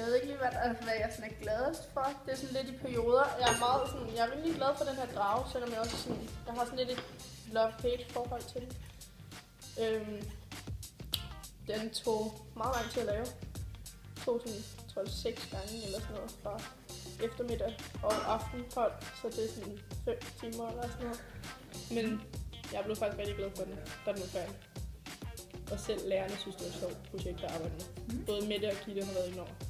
Jeg ved ikke lige, hvad jeg sådan er gladest for. Det er sådan lidt i perioder. Jeg er rimelig glad for den her drage, selvom jeg også sådan, jeg har sådan lidt et love-hate forhold til den. Den tog meget lang tid at lave. Det tog sådan, tror jeg, 6 gange eller sådan noget fra eftermiddag og aftenhold, så det er sådan 5 timer eller sådan noget. Men jeg blev faktisk rigtig glad for den, da den var færdig. Og selv lærerne synes, det var et sjovt projekt at arbejde med. Både Mette og Gitte har været enormt.